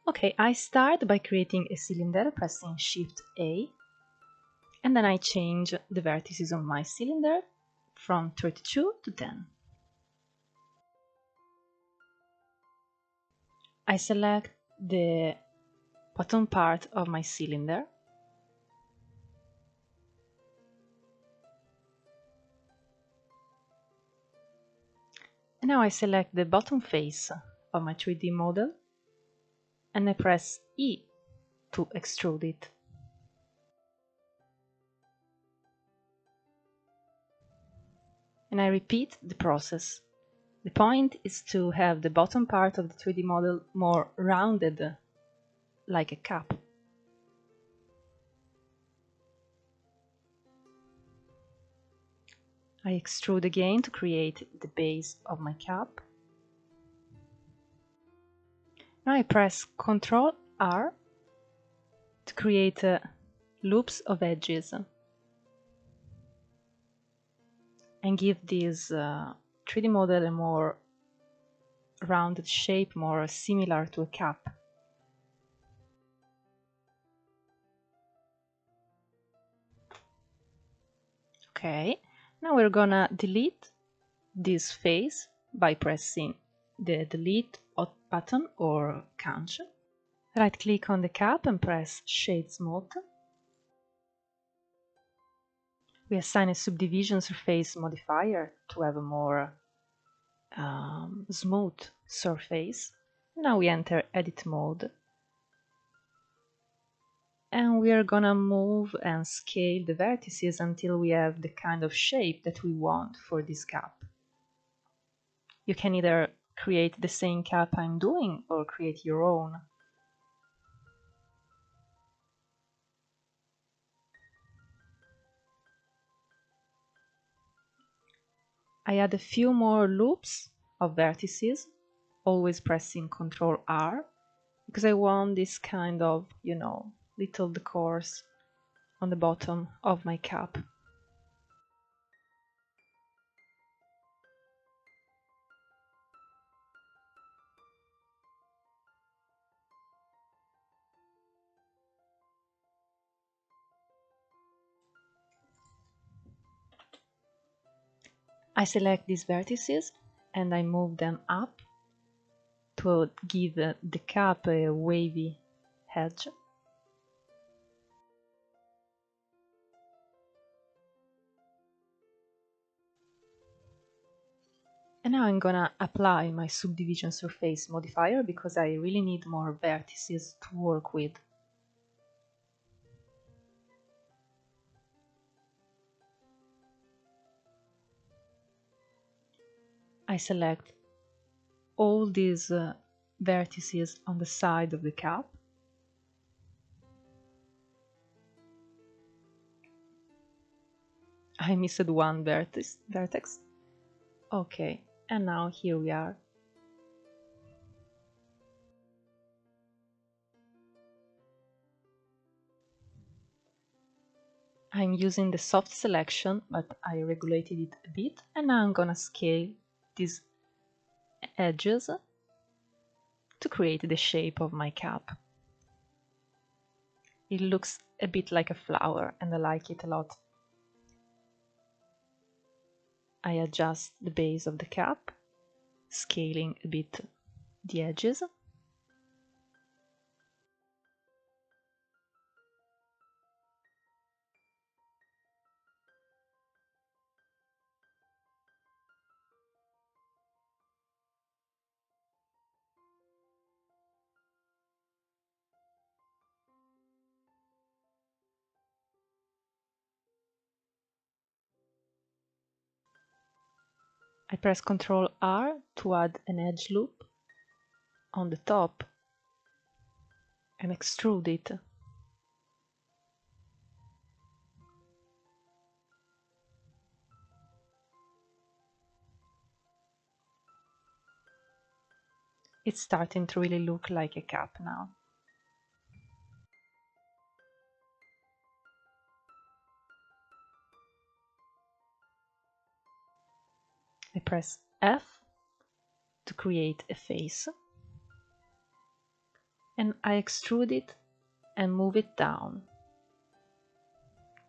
Okay, I start by creating a cylinder pressing Shift A, and then I change the vertices on my cylinder from 32 to 10. I select the bottom part of my cylinder, and now I select the bottom face of my 3D model and I press E to extrude it. And I repeat the process. The point is to have the bottom part of the 3D model more rounded, like a cup. I extrude again to create the base of my cup. Now I press Ctrl R to create loops of edges and give this 3D model a more rounded shape, more similar to a cup. Okay, now we're gonna delete this face by pressing the delete button or punch. Right click on the cup and press Shade Smooth. We assign a subdivision surface modifier to have a more smooth surface. Now we enter edit mode and we are gonna move and scale the vertices until we have the kind of shape that we want for this cup. You can either create the same cup I'm doing or create your own. I add a few more loops of vertices, always pressing Ctrl R, because I want this kind of, little decors on the bottom of my cup. I select these vertices and I move them up to give the cup a wavy edge. And now I'm gonna apply my subdivision surface modifier because I really need more vertices to work with. I select all these vertices on the side of the cup. I missed one vertex. Okay, and now here we are. I'm using the soft selection, but I regulated it a bit, and now I'm gonna scale these edges to create the shape of my cup. It looks a bit like a flower and I like it a lot. I adjust the base of the cup, scaling a bit the edges. I press Ctrl R to add an edge loop on the top and extrude it. It's starting to really look like a cup now. I press F to create a face. and I extrude it and move it down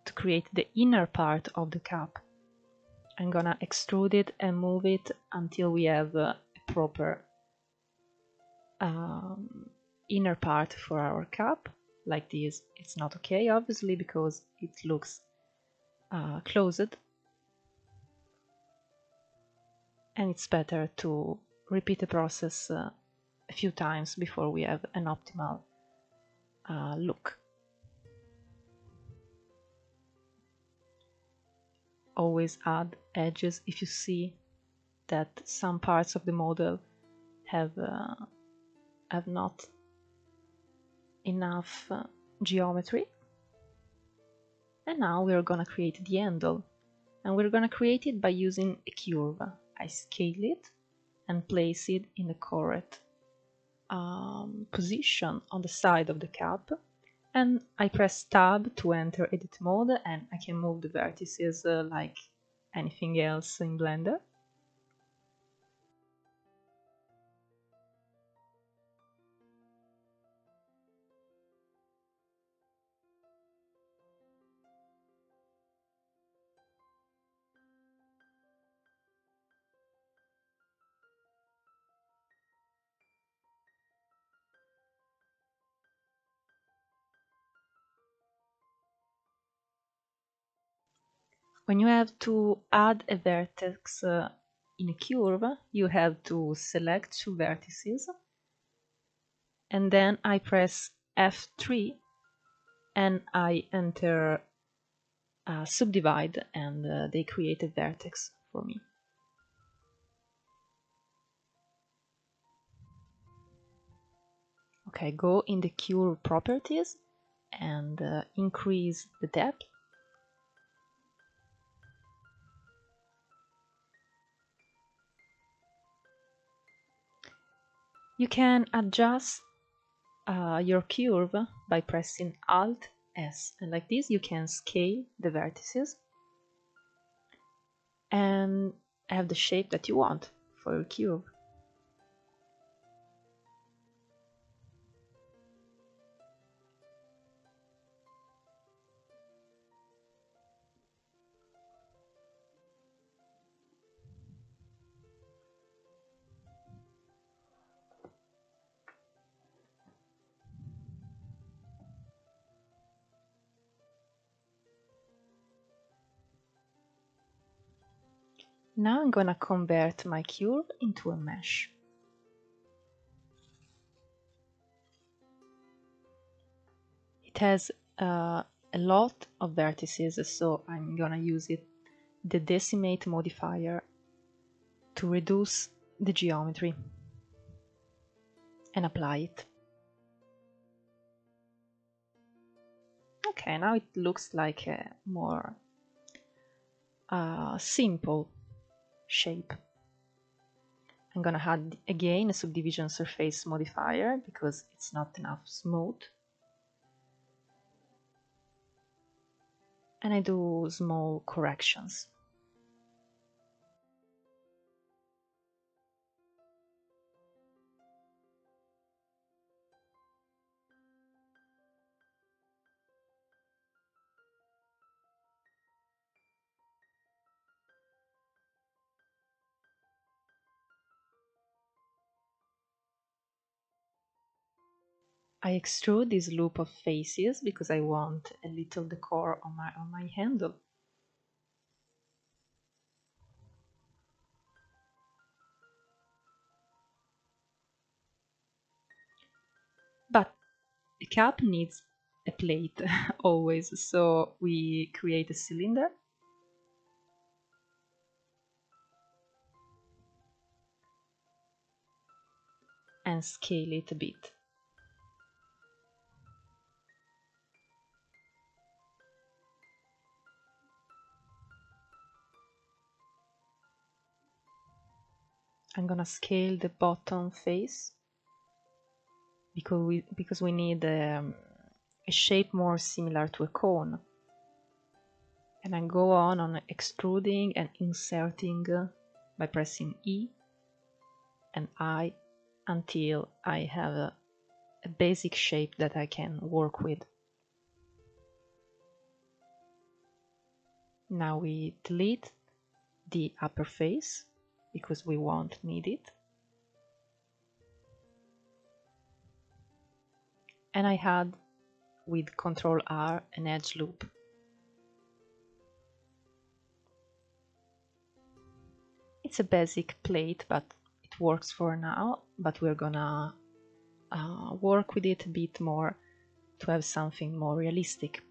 to create the inner part of the cup. I'm gonna extrude it and move it until we have a proper inner part for our cup. Like this, it's not okay, obviously, because it looks closed, and it's better to repeat the process a few times before we have an optimal look. Always add edges if you see that some parts of the model have not enough geometry. And now we're gonna create the handle, and we're gonna create it by using a curve. I scale it and place it in the correct position on the side of the cup, and I press tab to enter edit mode, and I can move the vertices like anything else in Blender. When you have to add a vertex in a curve, you have to select two vertices, and then I press F3 and I enter subdivide, and they create a vertex for me. Okay, go in the curve properties and increase the depth. You can adjust your curve by pressing Alt S, and like this you can scale the vertices and have the shape that you want for your curve. Now I'm gonna convert my curve into a mesh. It has a lot of vertices, so I'm gonna use the decimate modifier to reduce the geometry and apply it. Okay, now it looks like a more simple shape. I'm gonna add again a subdivision surface modifier because it's not enough smooth. And I do small corrections. I extrude this loop of faces because I want a little decor on my handle. But a cup needs a plate always, so we create a cylinder and scale it a bit. I'm gonna scale the bottom face because we need a shape more similar to a cone. And I go on extruding and inserting by pressing E and I until I have a basic shape that I can work with. Now we delete the upper face because we won't need it. And I had with Ctrl R an edge loop. It's a basic plate, but it works for now, but we're gonna work with it a bit more to have something more realistic.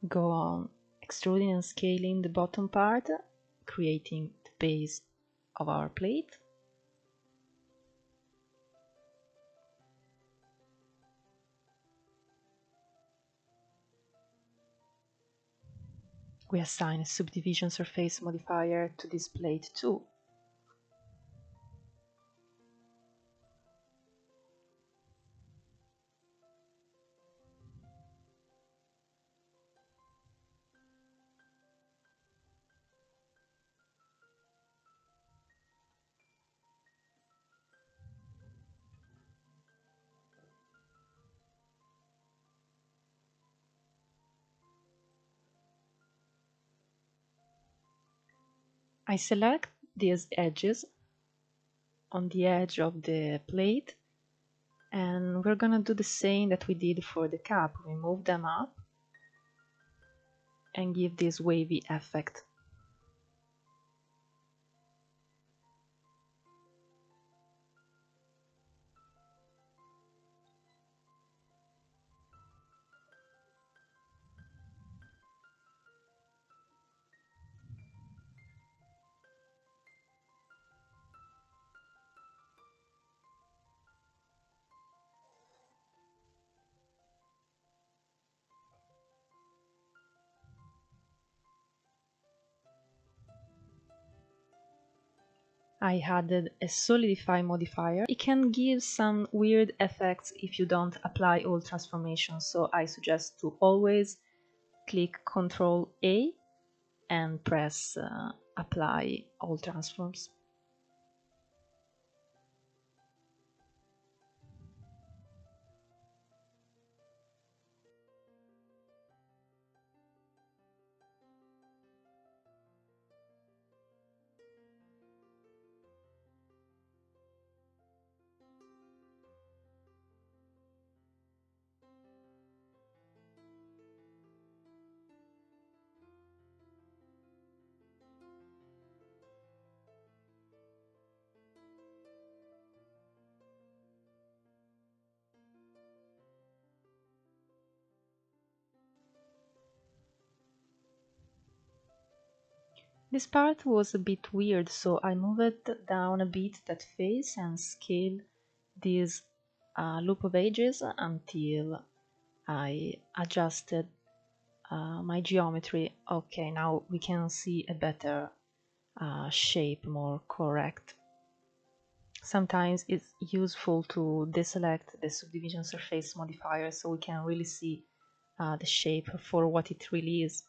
Go on extruding and scaling the bottom part, creating the base of our plate. We assign a subdivision surface modifier to this plate too. I select these edges on the edge of the plate, and we're gonna do the same that we did for the cup. We move them up and give this wavy effect. I added a solidify modifier. It can give some weird effects if you don't apply all transformations, so I suggest to always click Ctrl A and press apply all transforms. This part was a bit weird, so I moved down a bit that face and scaled this loop of edges until I adjusted my geometry. Okay, now we can see a better shape, more correct. Sometimes it's useful to deselect the subdivision surface modifier so we can really see the shape for what it really is.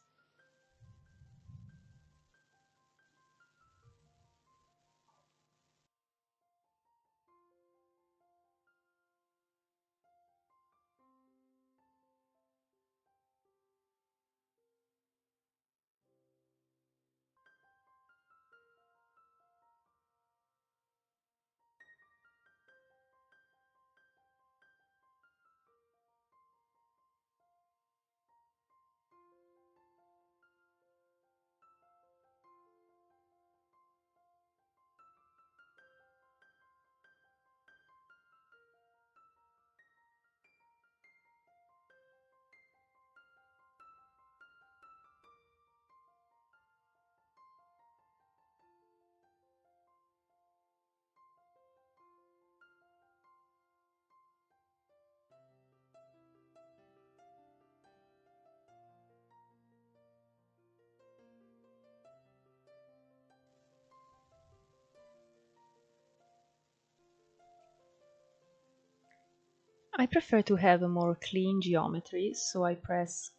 I prefer to have a more clean geometry, so I press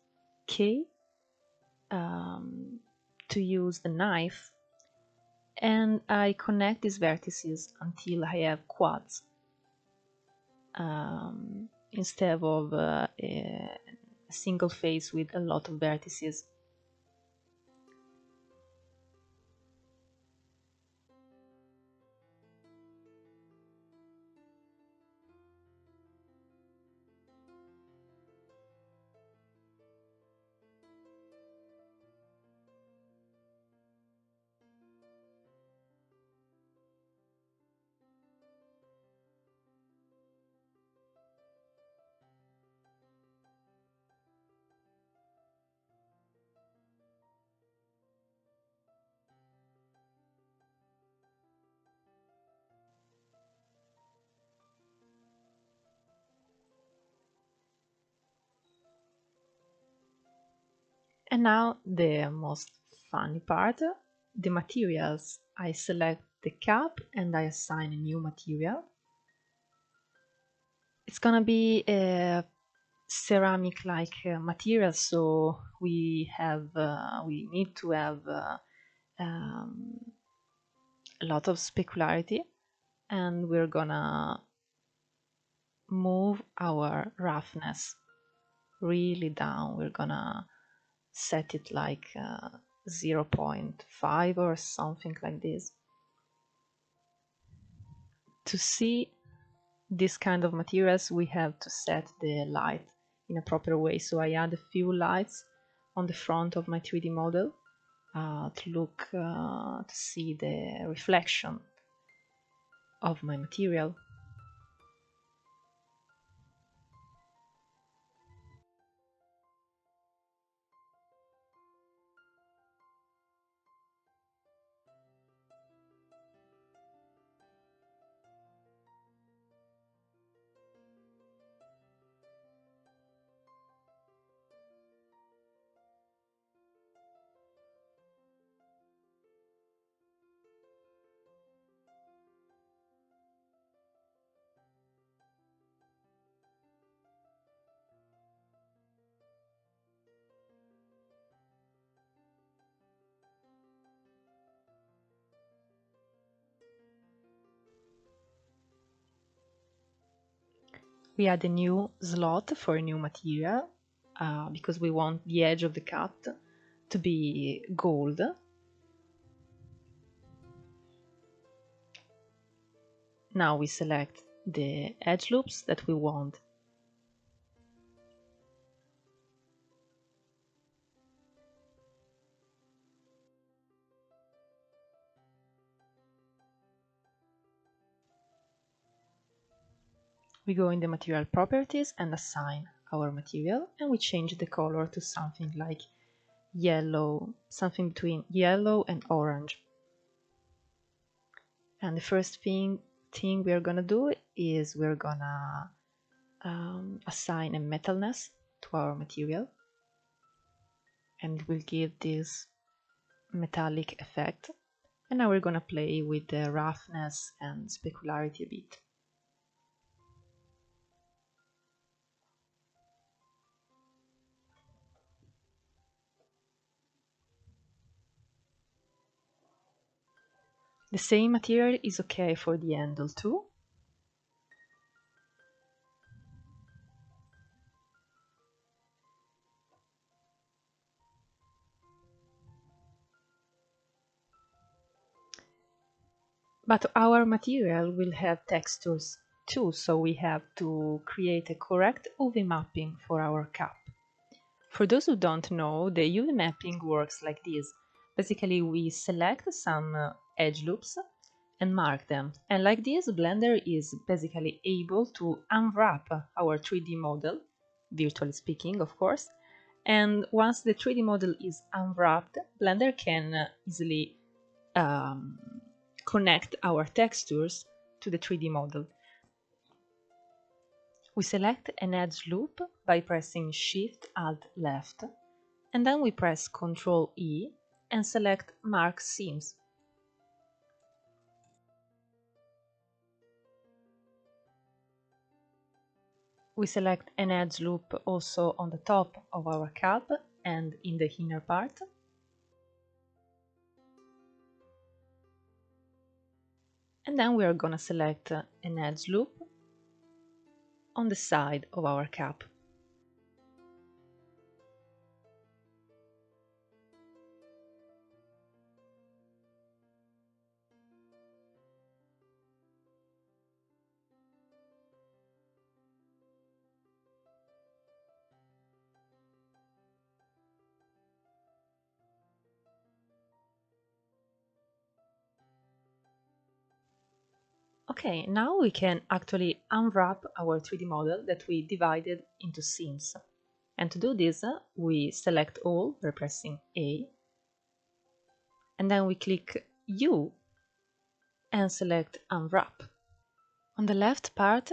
K to use the knife and I connect these vertices until I have quads instead of a single face with a lot of vertices. And now the most funny part, the materials. I select the cup and I assign a new material. It's gonna be a ceramic-like material, so we need to have um, a lot of specularity, and we're gonna move our roughness really down. We're gonna set it like 0.5 or something like this. To see this kind of materials, we have to set the light in a proper way. So I add a few lights on the front of my 3D model to see the reflection of my material. We add a new slot for a new material because we want the edge of the cut to be gold. Now we select the edge loops that we want. We go in the material properties and assign our material, and we change the color to something like yellow, something between yellow and orange. And the first thing we're gonna do is we're gonna assign a metalness to our material, and we'll give this metallic effect. And now we're gonna play with the roughness and specularity a bit. The same material is okay for the handle too. But our material will have textures too, so we have to create a correct UV mapping for our cup. For those who don't know, the UV mapping works like this. Basically, we select some edge loops and mark them. And like this, Blender is basically able to unwrap our 3D model, virtually speaking, of course. And once the 3D model is unwrapped, Blender can easily connect our textures to the 3D model. We select an edge loop by pressing Shift Alt Left, and then we press Ctrl E and select Mark Seams. We select an edge loop also on the top of our cup and in the inner part. And then we are going to select an edge loop on the side of our cap. Okay, now we can actually unwrap our 3D model that we divided into scenes. And to do this, we select all by pressing A, and then we click U and select Unwrap. On the left part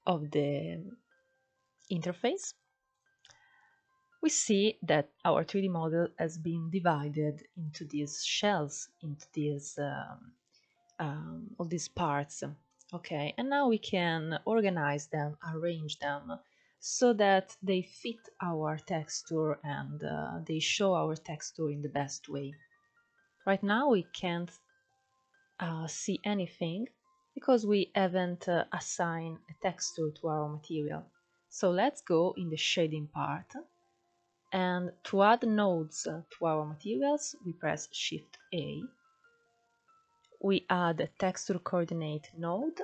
of the interface, we see that our 3D model has been divided into these shells, into these all these parts. Okay, and now we can organize them, arrange them so that they fit our texture and they show our texture in the best way. Right now we can't see anything because we haven't assigned a texture to our material. So let's go in the shading part, and to add nodes to our materials we press Shift A. We add a texture coordinate node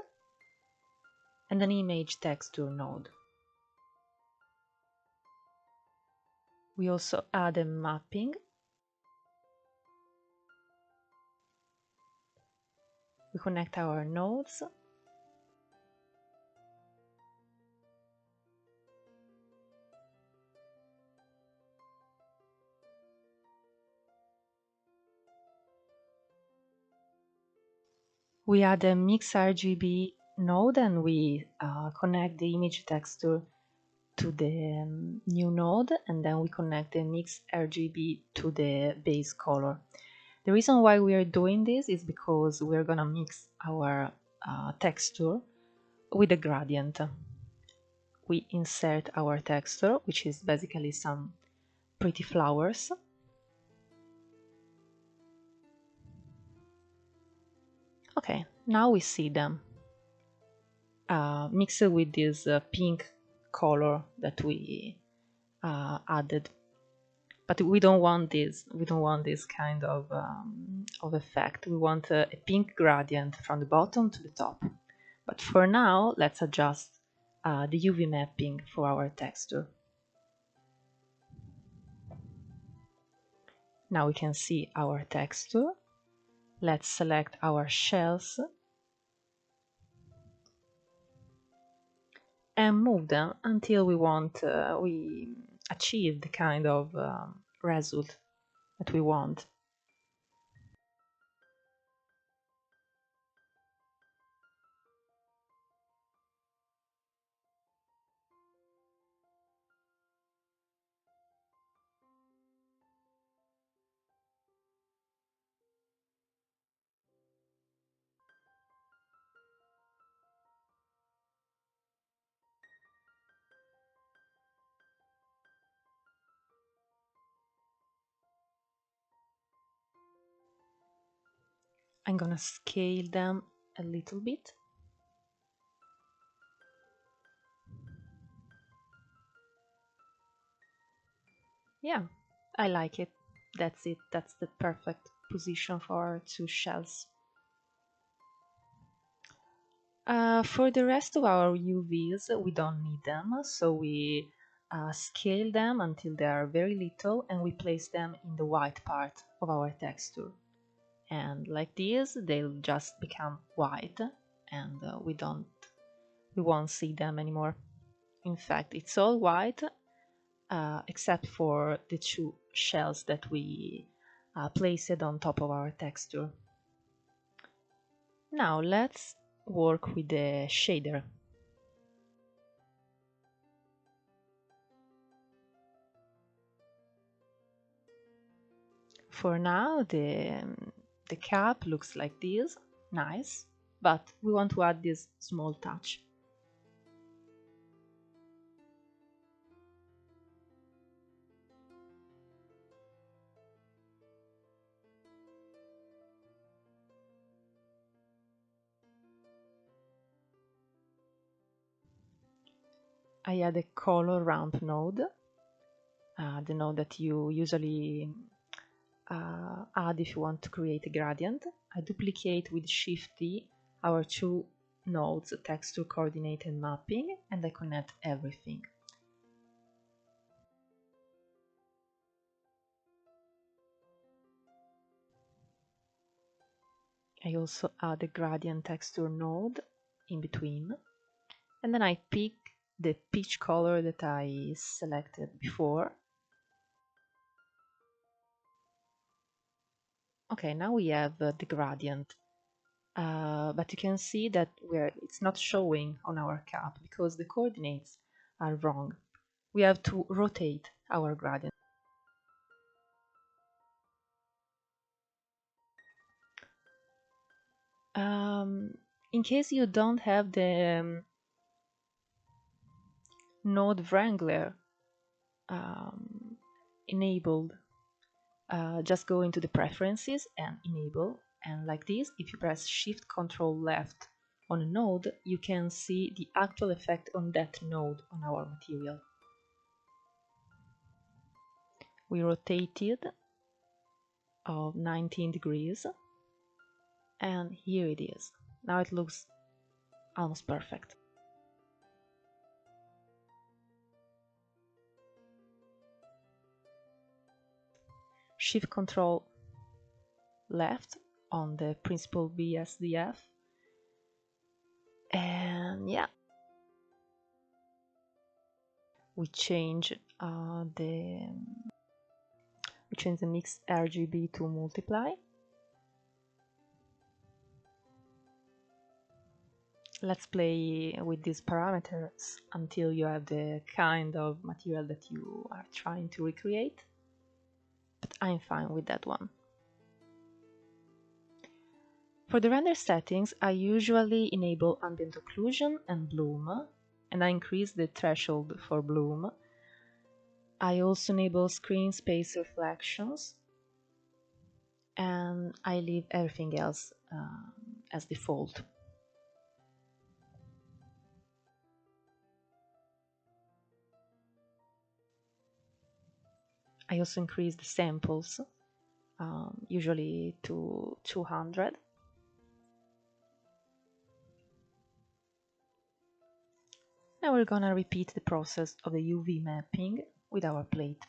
and an image texture node. We also add a mapping. We connect our nodes. We add a mix RGB node and we connect the image texture to the new node, and then we connect the mix RGB to the base color. The reason why we are doing this is because we're gonna mix our texture with a gradient. We insert our texture, which is basically some pretty flowers. Okay, now we see them mixed with this pink color that we added. But we don't want this. We don't want this kind of effect. We want a pink gradient from the bottom to the top. But for now, let's adjust the UV mapping for our texture. Now we can see our texture. Let's select our shells and move them until we achieve the kind of result that we want. I'm gonna scale them a little bit. Yeah, I like it. That's it. That's the perfect position for our two shells. For the rest of our UVs, we don't need them, so we scale them until they are very little and we place them in the white part of our texture. And like this, they'll just become white and we won't see them anymore. In fact, it's all white except for the two shells that we placed on top of our texture. Now let's work with the shader. For now, the cap looks like this, nice, but we want to add this small touch. I add a color ramp node, the node that you usually add if you want to create a gradient. I duplicate with Shift D our two nodes, texture, coordinate, and mapping, and I connect everything. I also add a gradient texture node in between, and then I pick the peach color that I selected before. Okay, now we have the gradient, but you can see that it's not showing on our cap because the coordinates are wrong. We have to rotate our gradient. In case you don't have the node wrangler enabled, just go into the preferences and enable, and like this, if you press Shift Ctrl left on a node, you can see the actual effect on that node on our material. We rotated of 19 degrees, and here it is. Now it looks almost perfect. Shift Ctrl left on the Principal BSDF, and yeah, we change the mix RGB to multiply. Let's play with these parameters until you have the kind of material that you are trying to recreate, but I'm fine with that one. For the render settings, I usually enable ambient occlusion and bloom, and I increase the threshold for bloom. I also enable screen space reflections, and I leave everything else as default. I also increase the samples, usually to 200. Now we're gonna repeat the process of the UV mapping with our plate.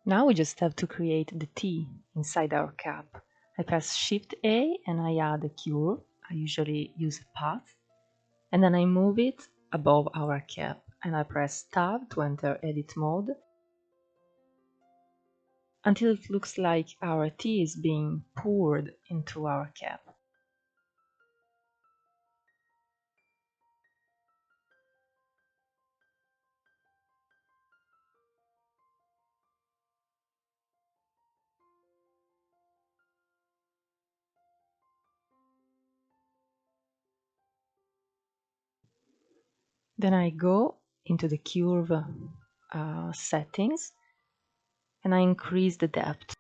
Now we just have to create the T inside our cap. I press Shift A and I add a curve I usually use a path, and then I move it above our cap, and I press Tab to enter edit mode until it looks like our tea is being poured into our cap. Then I go into the curve settings and I increase the depth.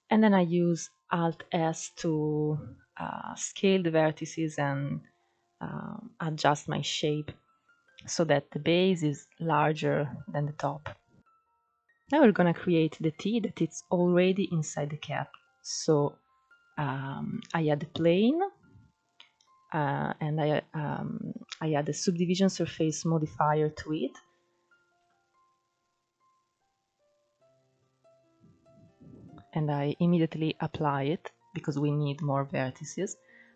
And then I use Alt S to scale the vertices and adjust my shape so that the base is larger than the top. Now we're gonna create the T that is already inside the cap. So I add the plane and I add the subdivision surface modifier to it. And I immediately apply it because we need more vertices.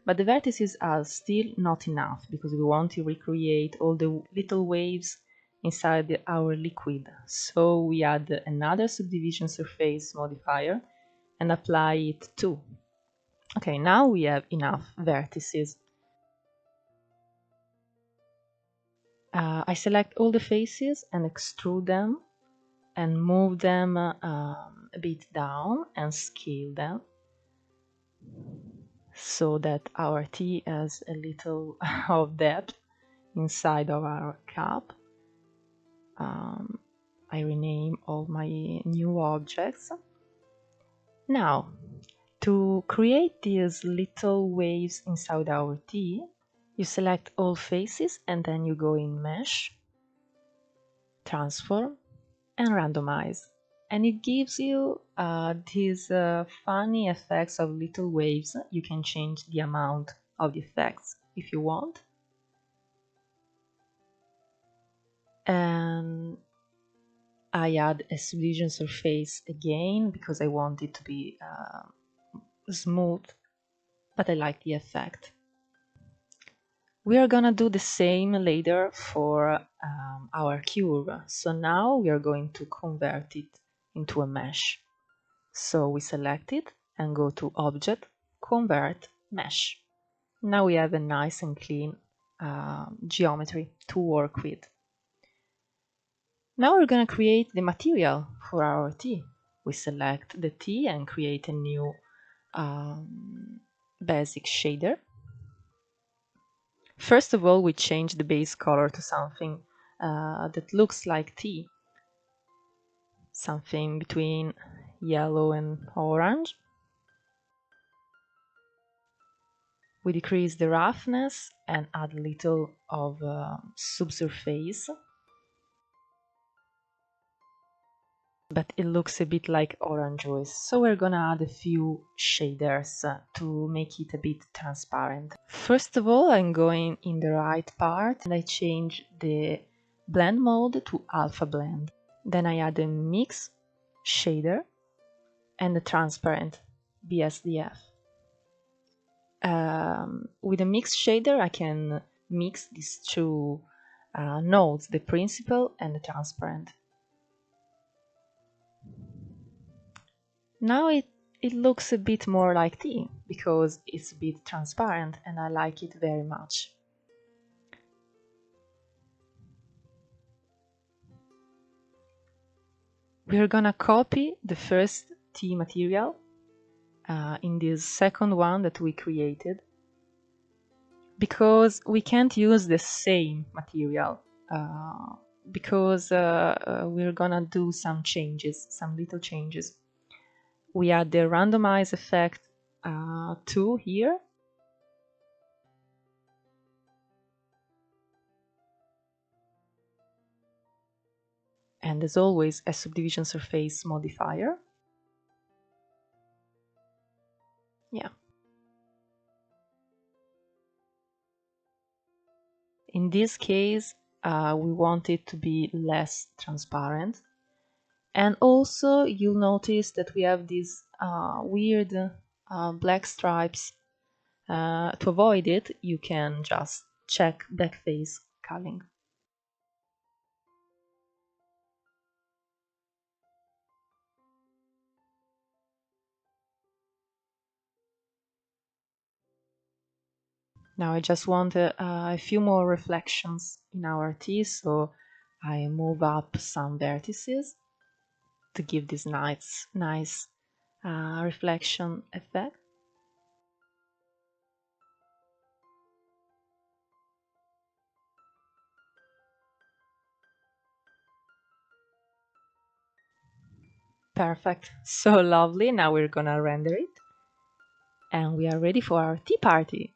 But the vertices are still not enough because we want to recreate all the little waves inside our liquid. So we add another subdivision surface modifier and apply it too. Okay, now we have enough vertices. I select all the faces and extrude them and move them a bit down and scale them so that our tea has a little of depth inside of our cup. I rename all my new objects. Now, to create these little waves inside our tea, you select all faces and then you go in Mesh, Transform, and Randomize. And it gives you these funny effects of little waves. You can change the amount of the effects if you want. And I add a subdivision surface again because I want it to be smooth, but I like the effect. We are gonna do the same later for our curve. So now we are going to convert it into a mesh. So we select it and go to Object, Convert, Mesh. Now we have a nice and clean geometry to work with. Now we're going to create the material for our tea. We select the tea and create a new basic shader. First of all, we change the base color to something that looks like tea, something between yellow and orange. We decrease the roughness and add a little of subsurface, but it looks a bit like orange juice. So we're gonna add a few shaders to make it a bit transparent. First of all, I'm going in the right part and I change the blend mode to alpha blend. Then I add a mix shader and a transparent BSDF. With a mix shader, I can mix these two nodes, the principal and the transparent. Now it looks a bit more like tea because it's a bit transparent and I like it very much. We're gonna copy the first tea material in this second one that we created because we can't use the same material because we're gonna do some changes, some little changes. We add the randomize effect 2 here. And as always, a subdivision surface modifier. Yeah. In this case, we want it to be less transparent. And also you'll notice that we have these weird black stripes. To avoid it, you can just check backface culling. Now I just want a few more reflections in our T, so I move up some vertices to give this nice reflection effect. Perfect, so lovely. Now we're gonna render it, and we are ready for our tea party.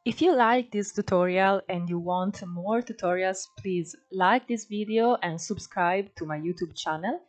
If you like this tutorial and you want more tutorials, please like this video and subscribe to my YouTube channel.